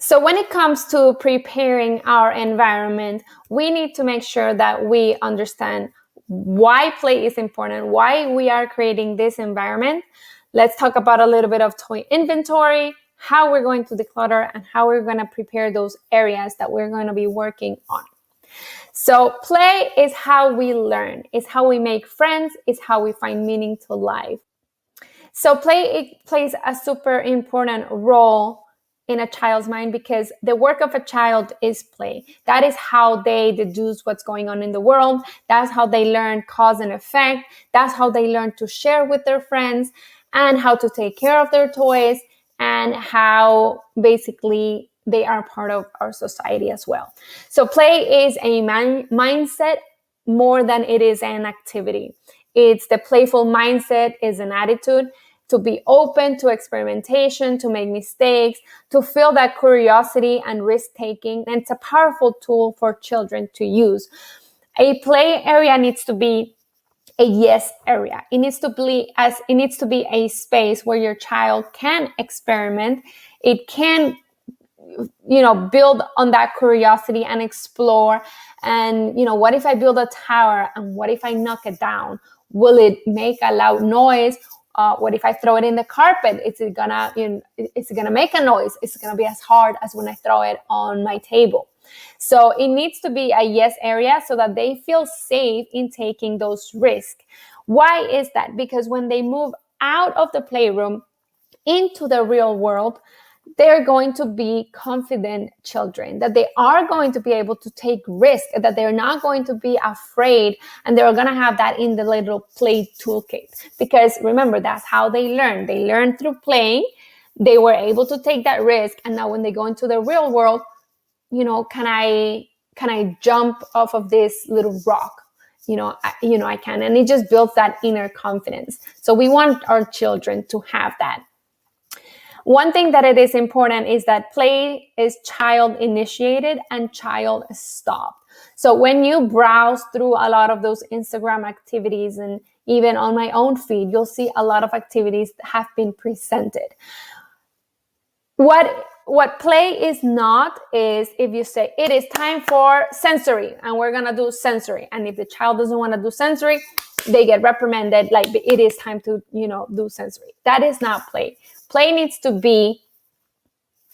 So when it comes to preparing our environment, we need to make sure that we understand why play is important, why we are creating this environment. Let's talk about a little bit of toy inventory, how we're going to declutter, and how we're going to prepare those areas that we're going to be working on. So play is how we learn, it's how we make friends, it's how we find meaning to life. So play plays a super important role in a child's mind because the work of a child is play. That is how they deduce what's going on in the world. That's how they learn cause and effect. That's how they learn to share with their friends and how to take care of their toys and how basically they are part of our society as well. So play is a mindset more than it is an activity. It's the playful mindset is an attitude to be open to experimentation, to make mistakes, to feel that curiosity and risk-taking. And it's a powerful tool for children to use. A play area needs to be a yes area. It needs to be a space where your child can experiment. It can build on that curiosity and explore. And, what if I build a tower and what if I knock it down? Will it make a loud noise? What if I throw it in the carpet? Is it gonna make a noise? Is it gonna be as hard as when I throw it on my table? So it needs to be a yes area so that they feel safe in taking those risks. Why is that? Because when they move out of the playroom into the real world, they're going to be confident children, that they are going to be able to take risks, that they're not going to be afraid, and they're going to have that in the little play toolkit. Because remember, that's how they learn. They learn through playing. They were able to take that risk, and now when they go into the real world, can I jump off of this little rock? I can, and it just builds that inner confidence. So we want our children to have that. One thing that it is important is that play is child initiated and child stopped. So when you browse through a lot of those Instagram activities and even on my own feed, you'll see a lot of activities that have been presented. What play is not is if you say it is time for sensory and we're going to do sensory. And if the child doesn't want to do sensory, they get reprimanded like it is time to, do sensory. That is not play. Play needs to be,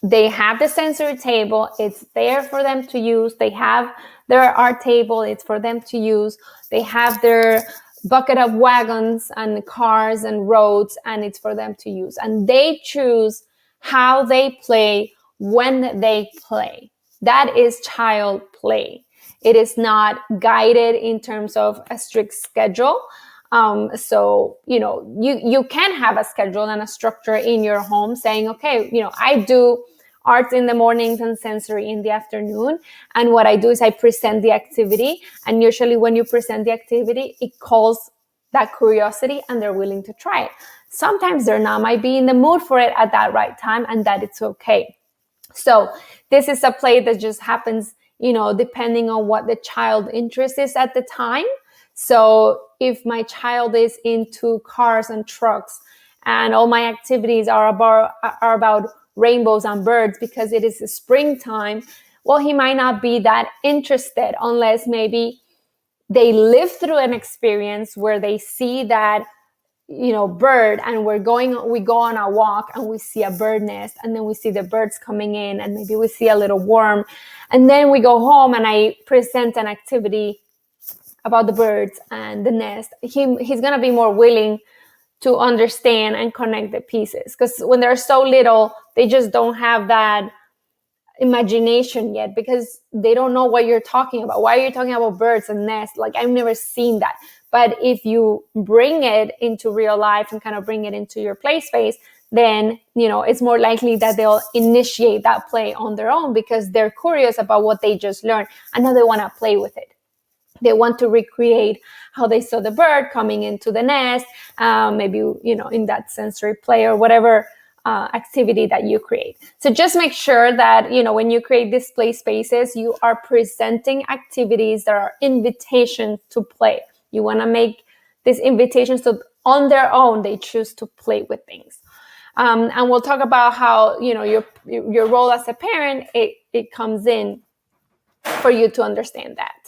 they have the sensory table. It's there for them to use. They have their art table. It's for them to use. They have their bucket of wagons and cars and roads, and it's for them to use. And they choose how they play when they play. That is child play. It is not guided in terms of a strict schedule. So, you can have a schedule and a structure in your home saying, okay, I do arts in the mornings and sensory in the afternoon. And what I do is I present the activity. And usually when you present the activity, it calls that curiosity and they're willing to try it. Sometimes they're not, might be in the mood for it at that right time, and that it's okay. So this is a play that just happens, depending on what the child interest is at the time. So if my child is into cars and trucks and all my activities are about rainbows and birds because it is springtime, well, he might not be that interested unless maybe they live through an experience where they see that, bird, and we go on a walk and we see a bird nest, and then we see the birds coming in, and maybe we see a little worm, and then we go home and I present an activity about the birds and the nest. He's going to be more willing to understand and connect the pieces, because when they're so little, they just don't have that imagination yet because they don't know what you're talking about. Why are you talking about birds and nests? Like, I've never seen that. But if you bring it into real life and kind of bring it into your play space, then, it's more likely that they'll initiate that play on their own because they're curious about what they just learned and now they want to play with it. They want to recreate how they saw the bird coming into the nest, maybe, in that sensory play or whatever activity that you create. So just make sure that, when you create these play spaces, you are presenting activities that are invitations to play. You want to make these invitations so on their own, they choose to play with things. And we'll talk about how, your role as a parent, it comes in for you to understand that.